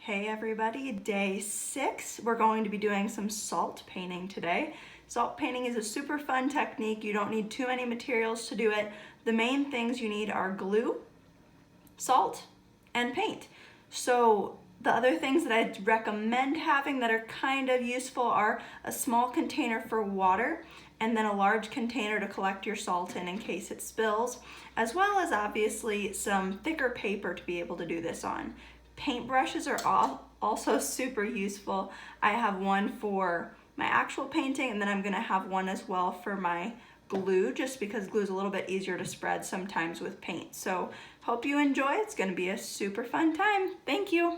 Hey everybody, day 6. We're going to be doing some salt painting today. Salt painting is a super fun technique. You don't need too many materials to do it. The main things you need are glue, salt, and paint. So the other things that I'd recommend having that are kind of useful are a small container for water and then a large container to collect your salt in case it spills, as well as obviously some thicker paper to be able to do this on. Paintbrushes are also super useful. I have one for my actual painting, and then I'm gonna have one as well for my glue, just because glue is a little bit easier to spread sometimes with paint. So hope you enjoy. It's gonna be a super fun time. Thank you.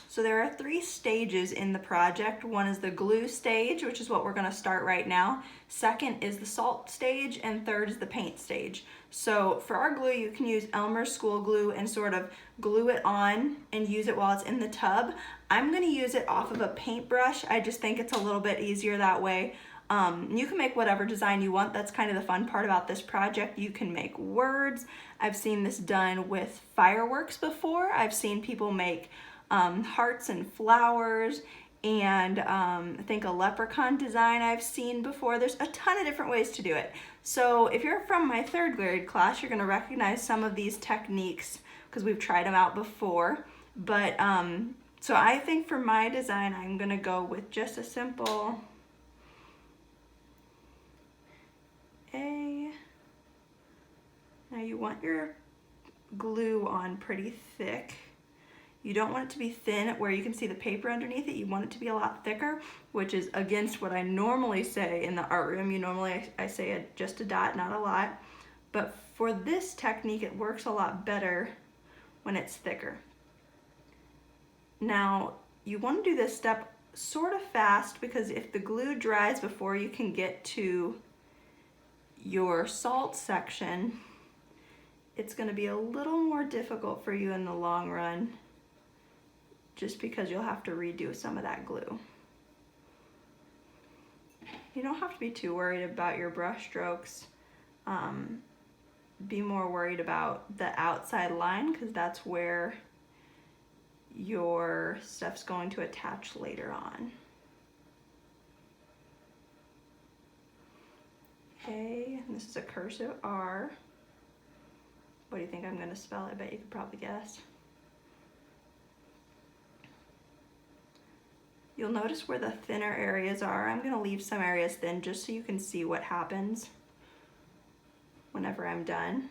So there are 3 stages in the project. One is the glue stage, which is what we're gonna start right now. Second is the salt stage, and third is the paint stage. So for our glue, you can use Elmer's school glue and sort of glue it on and use it while it's in the tub. I'm gonna use it off of a paintbrush. I just think it's a little bit easier that way. You can make whatever design you want. That's kind of the fun part about this project. You can make words. I've seen this done with fireworks before. I've seen people make hearts and flowers, and I think a leprechaun design I've seen before. There's a ton of different ways to do it. So if you're from my 3rd grade class, you're gonna recognize some of these techniques because we've tried them out before. But so I think for my design, I'm gonna go with just a simple A. Now you want your glue on pretty thick. You don't want it to be thin where you can see the paper underneath it. You want it to be a lot thicker, which is against what I normally say in the art room. I say just a dot, not a lot. But for this technique, it works a lot better when it's thicker. Now, you want to do this step sort of fast, because if the glue dries before you can get to your salt section, it's going to be a little more difficult for you in the long run, just because you'll have to redo some of that glue. You don't have to be too worried about your brush strokes. Be more worried about the outside line, because that's where your stuff's going to attach later on. Okay, and this is a cursive R. What do you think I'm gonna spell? I bet you could probably guess. You'll notice where the thinner areas are. I'm gonna leave some areas thin just so you can see what happens whenever I'm done.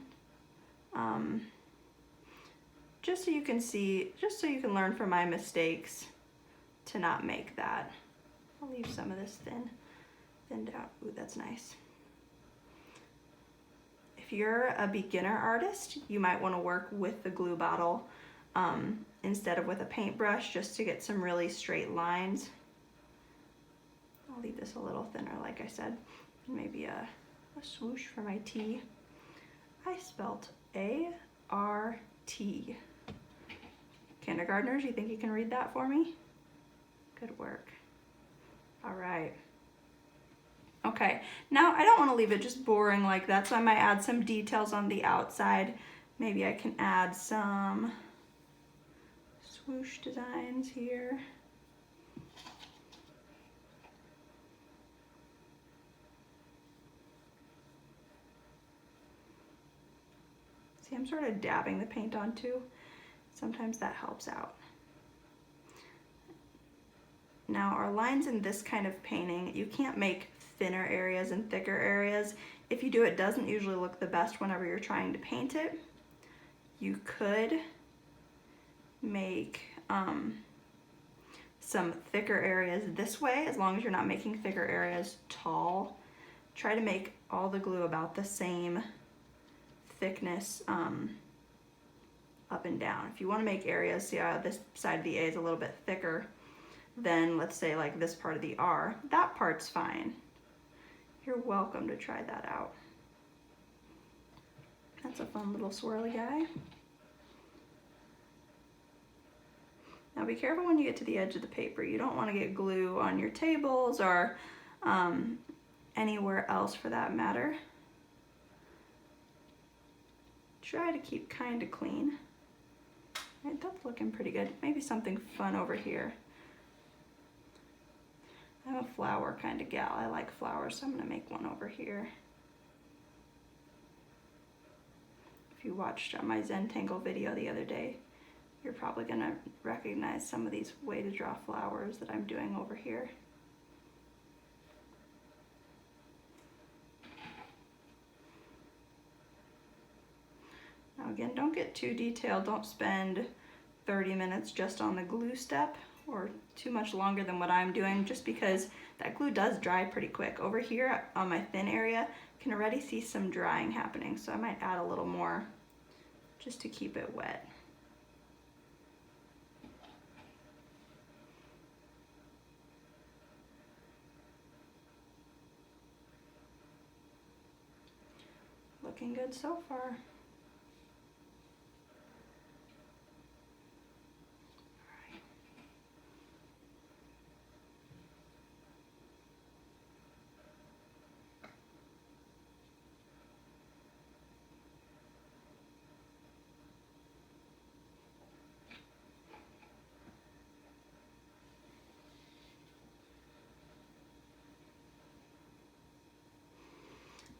Just so you can see, just so you can learn from my mistakes to not make that. I'll leave some of this thinned out. Ooh, that's nice. If you're a beginner artist, you might wanna work with the glue bottle instead of with a paintbrush, just to get some really straight lines. I'll leave this a little thinner, like I said. Maybe a swoosh for my T. I spelt A-R-T. Kindergartners, you think you can read that for me? Good work. All right. Okay, now I don't want to leave it just boring like that, so I might add some details on the outside. Maybe I can add some swoosh designs here. See, I'm sort of dabbing the paint on too. Sometimes that helps out. Now our lines in this kind of painting, you can't make thinner areas and thicker areas. If you do, it doesn't usually look the best whenever you're trying to paint it. You could make some thicker areas this way, as long as you're not making thicker areas tall. Try to make all the glue about the same thickness up and down. If you want to make areas, see how this side of the A is a little bit thicker than, let's say, like this part of the R, that part's fine. You're welcome to try that out. That's a fun little swirly guy. Now be careful when you get to the edge of the paper. You don't want to get glue on your tables or anywhere else for that matter. Try to keep kind of clean. Right, that's looking pretty good. Maybe something fun over here. I'm a flower kind of gal. I like flowers, so I'm gonna make one over here. If you watched my Zentangle video the other day, you're probably gonna recognize some of these way to draw flowers that I'm doing over here. Now again, don't get too detailed. Don't spend 30 minutes just on the glue step or too much longer than what I'm doing, just because that glue does dry pretty quick. Over here on my thin area, you can already see some drying happening, so I might add a little more just to keep it wet. Looking good so far.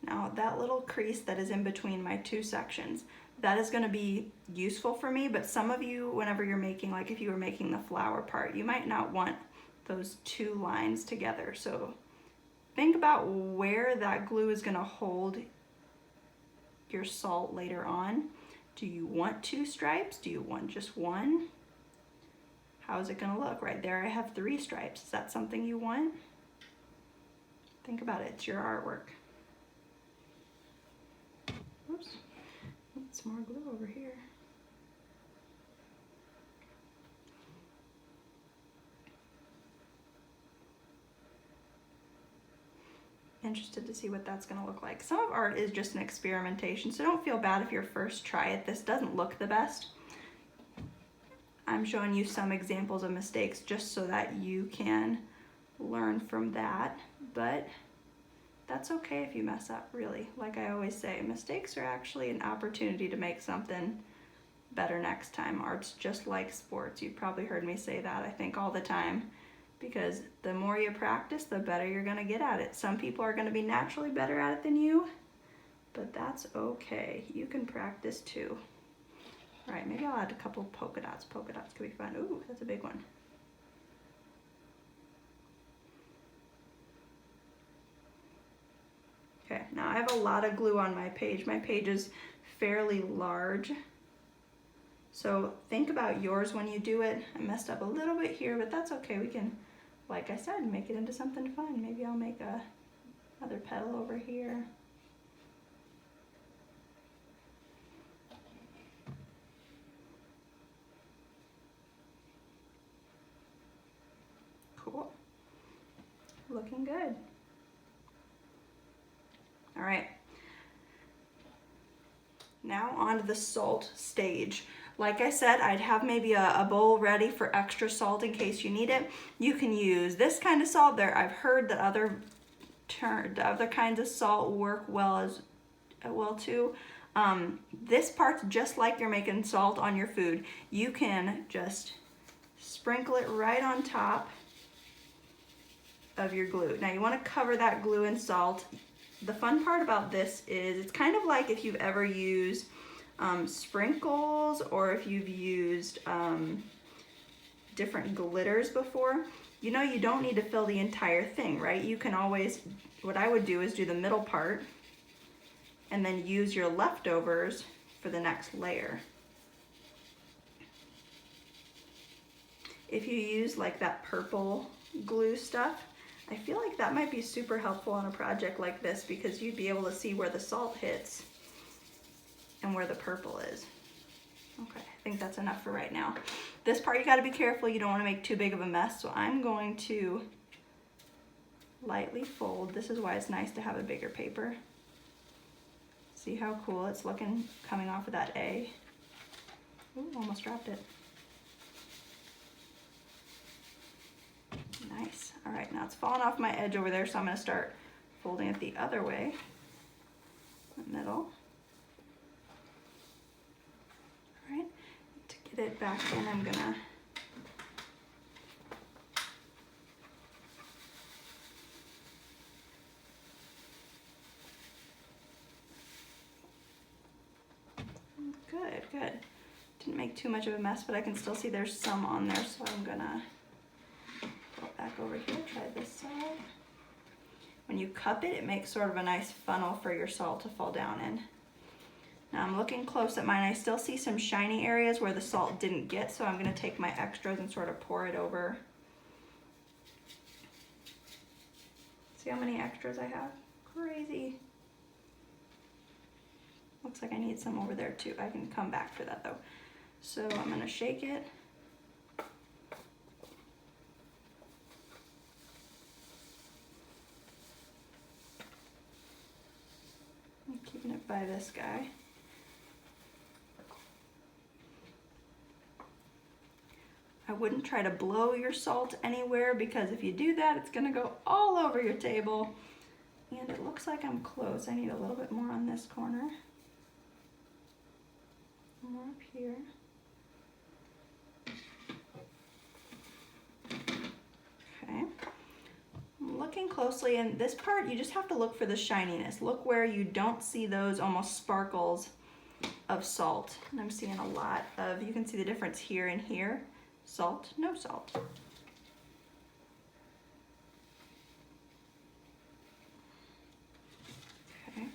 Now that little crease that is in between my two sections, that is going to be useful for me, but some of you, whenever you're making, like if you were making the flower part, you might not want those two lines together. So think about where that glue is going to hold your salt later on. Do you want two stripes? Do you want just one? How is it going to look? Right there I have 3 stripes. Is that something you want? Think about it. It's your artwork. Oops, some more glue over here. Interested to see what that's going to look like. Some of art is just an experimentation, so don't feel bad if your first try at this doesn't look the best. I'm showing you some examples of mistakes just so that you can learn from that, but that's okay if you mess up, really. Like I always say, mistakes are actually an opportunity to make something better next time. Art's just like sports. You've probably heard me say that, I think, all the time, because the more you practice, the better you're gonna get at it. Some people are gonna be naturally better at it than you, but that's okay. You can practice too. All right, maybe I'll add a couple polka dots. Polka dots could be fun. Ooh, that's a big one. Okay, now I have a lot of glue on my page. My page is fairly large, so think about yours when you do it. I messed up a little bit here, but that's okay. We can, like I said, make it into something fun. Maybe I'll make another petal over here. Cool. Looking good. All right, now on to the salt stage. Like I said, I'd have maybe a bowl ready for extra salt in case you need it. You can use this kind of salt there. I've heard that other kinds of salt work well too. This part's just like you're making salt on your food. You can just sprinkle it right on top of your glue. Now you want to cover that glue in salt. The fun part about this is it's kind of like if you've ever used sprinkles, or if you've used different glitters before. You know, you don't need to fill the entire thing, right? You can always, what I would do is do the middle part and then use your leftovers for the next layer. If you use like that purple glue stuff, I feel like that might be super helpful on a project like this, because you'd be able to see where the salt hits and where the purple is. Okay, I think that's enough for right now. This part you gotta be careful, you don't wanna make too big of a mess, so I'm going to lightly fold. This is why it's nice to have a bigger paper. See how cool it's looking coming off of that A? Ooh, almost dropped it. Nice. All right, now it's falling off my edge over there, so I'm going to start folding it the other way, the middle. All right, get it back in. I'm gonna good, good. Didn't make too much of a mess, but I can still see there's some on there, so I'm gonna go back over here, try this side. When you cup it, it makes sort of a nice funnel for your salt to fall down in. Now I'm looking close at mine. I still see some shiny areas where the salt didn't get, so I'm gonna take my extras and sort of pour it over. See how many extras I have? Crazy. Looks like I need some over there too. I can come back for that though. So I'm gonna shake it. I'm keeping it by this guy. I wouldn't try to blow your salt anywhere, because if you do that, it's gonna go all over your table. And it looks like I'm close. I need a little bit more on this corner. More up here. Okay. I'm looking closely, and this part you just have to look for the shininess. Look where you don't see those almost sparkles of salt. And I'm seeing a lot of, you can see the difference here and here. Salt, no salt. Okay.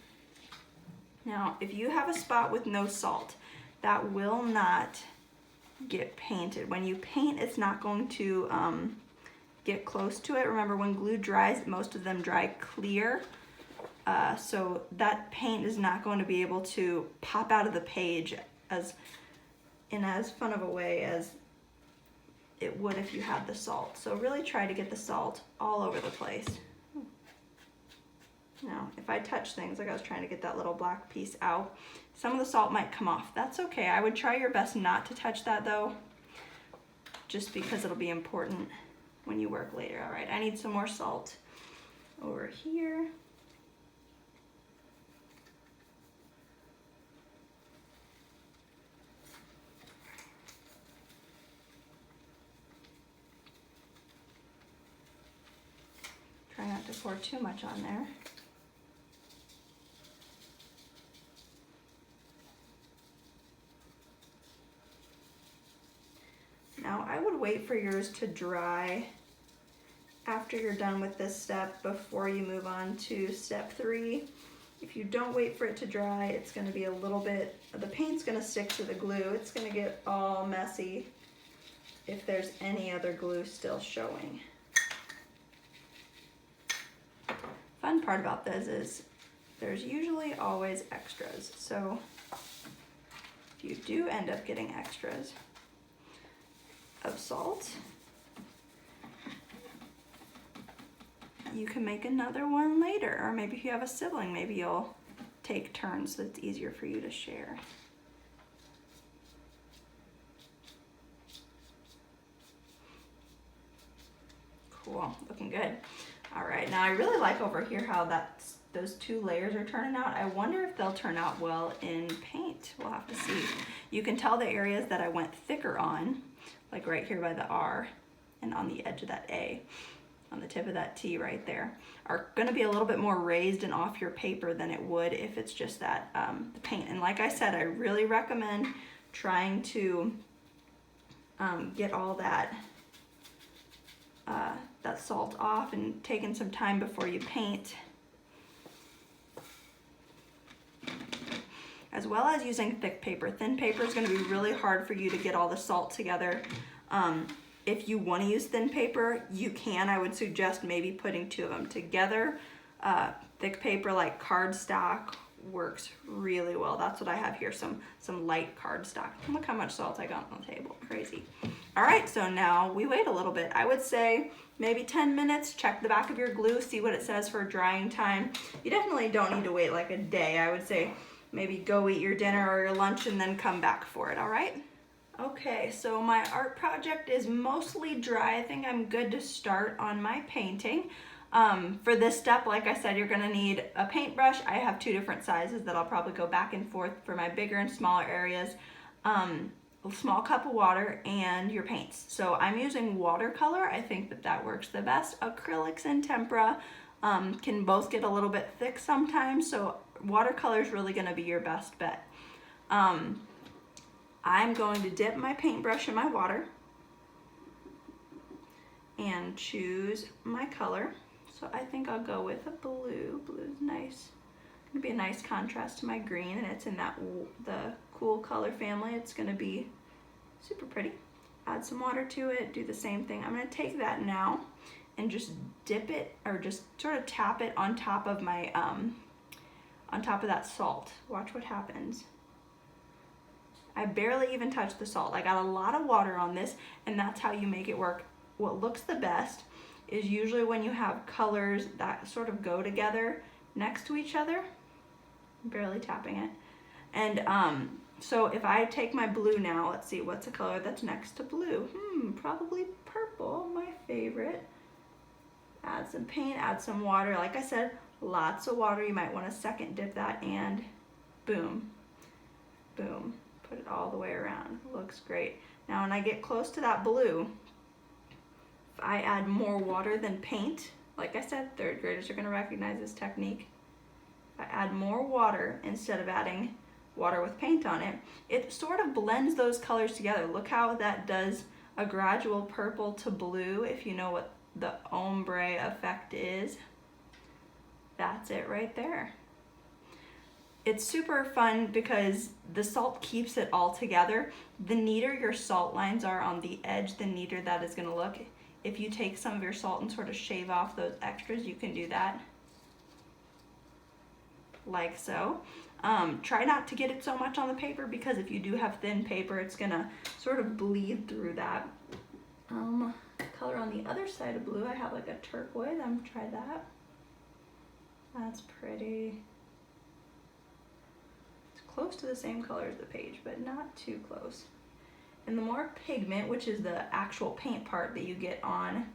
Now, if you have a spot with no salt, that will not get painted. When you paint, it's not going to get close to it. Remember, when glue dries, most of them dry clear. So that paint is not going to be able to pop out of the page in as fun of a way as it would if you had the salt. So really try to get the salt all over the place. Now, if I touch things, like I was trying to get that little black piece out, some of the salt might come off. That's okay. I would try your best not to touch that though, just because it'll be important when you work later. All right, I need some more salt over here. Try not to pour too much on there. Now I would wait for yours to dry after you're done with this step before you move on to step 3. If you don't wait for it to dry, it's going to be a little bit, the paint's going to stick to the glue. It's going to get all messy if there's any other glue still showing. Fun part about this is there's usually always extras. So if you do end up getting extras of salt, you can make another one later, or maybe if you have a sibling, maybe you'll take turns so it's easier for you to share. Cool, looking good. All right, now I really like over here how those 2 layers are turning out. I wonder if they'll turn out well in paint. We'll have to see. You can tell the areas that I went thicker on, like right here by the R and on the edge of that A, on the tip of that T right there, are gonna be a little bit more raised and off your paper than it would if it's just that the paint. And like I said, I really recommend trying to get all that salt off and taking some time before you paint. As well as using thick paper. Thin paper is going to be really hard for you to get all the salt together. If you want to use thin paper, you can. I would suggest maybe putting 2 of them together. Thick paper like cardstock works really well. That's what I have here, some light cardstock. Look how much salt I got on the table, crazy. All right, so now we wait a little bit. I would say maybe 10 minutes, check the back of your glue, see what it says for drying time. You definitely don't need to wait like a day. I would say maybe go eat your dinner or your lunch and then come back for it, all right? Okay, so my art project is mostly dry. I think I'm good to start on my painting. For this step, like I said, you're gonna need a paintbrush. I have 2 different sizes that I'll probably go back and forth for my bigger and smaller areas. a small cup of water and your paints. So I'm using watercolor. I think that that works the best. Acrylics and tempera can both get a little bit thick sometimes, so watercolor is really going to be your best bet. I'm going to dip my paintbrush in my water and choose my color. So I think I'll go with a blue. Blue is nice. It's gonna be a nice contrast to my green, and it's in the cool color family. It's gonna be super pretty. Add some water to it, do the same thing. I'm gonna take that now and just dip it, or just sort of tap it on top of my, on top of that salt. Watch what happens. I barely even touched the salt. I got a lot of water on this, and that's how you make it work. What looks the best is usually when you have colors that sort of go together next to each other. I'm barely tapping it. And so if I take my blue now, let's see, what's a color that's next to blue? Probably purple, my favorite. Add some paint, add some water. Like I said, lots of water. You might want to second dip that, and boom, boom. Put it all the way around. Looks great. Now when I get close to that blue, if I add more water than paint, like I said, third graders are going to recognize this technique. If I add more water instead of adding water with paint on it, it sort of blends those colors together. Look how that does a gradual purple to blue, if you know what the ombre effect is. That's it right there. It's super fun because the salt keeps it all together. The neater your salt lines are on the edge, the neater that is going to look. If you take some of your salt and sort of shave off those extras, you can do that like so. Try not to get it so much on the paper, because if you do have thin paper, it's gonna sort of bleed through that. Color on the other side of blue, I have like a turquoise. I'm gonna try that. That's pretty. It's close to the same color as the page, but not too close. And the more pigment, which is the actual paint part that you get on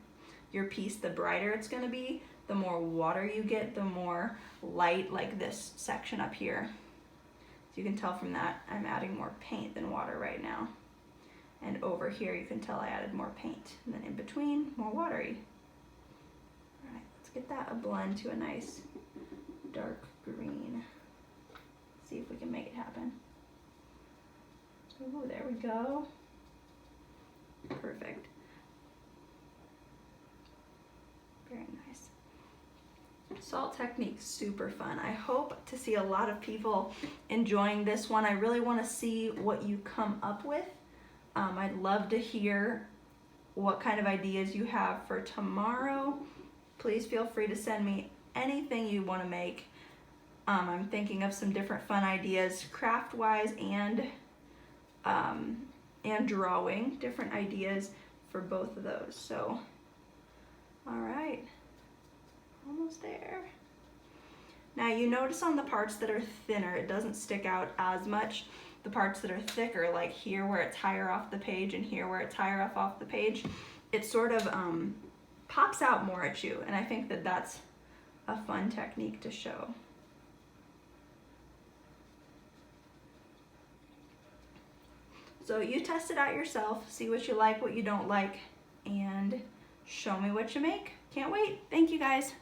your piece, the brighter it's gonna be. The more water you get, the more light, like this section up here. So you can tell from that, I'm adding more paint than water right now. And over here, you can tell I added more paint. And then in between, more watery. All right, let's get that a blend to a nice dark green. See if we can make it happen. Ooh, there we go. Perfect. Very nice. Salt technique, super fun. I hope to see a lot of people enjoying this one. I really want to see what you come up with. I'd love to hear what kind of ideas you have for tomorrow. Please feel free to send me anything you want to make. I'm thinking of some different fun ideas, craft-wise and drawing, different ideas for both of those. So, all right, almost there. Now you notice on the parts that are thinner, it doesn't stick out as much. The parts that are thicker, like here where it's higher off the page and here where it's higher up off the page, it sort of pops out more at you. And I think that that's a fun technique to show. So you test it out yourself, see what you like, what you don't like, and show me what you make. Can't wait. Thank you guys.